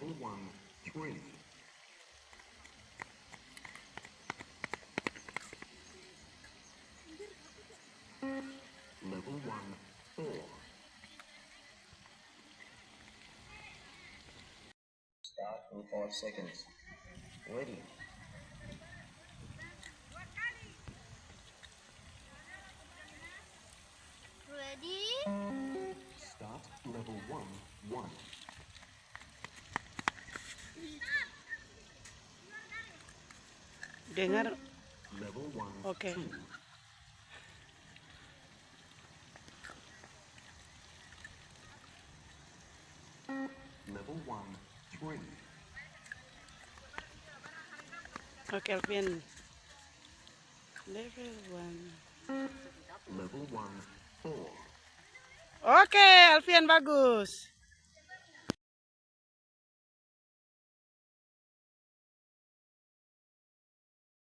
Level 1, 3. Level 1, 4. Start in 5 seconds. Ready. Ready? Start level 1, 1. Dengar, Level 1, Oke. 2. Level 1, 3. Oke Alvin. Level 1. Level 1, 4. Oke Alvin bagus.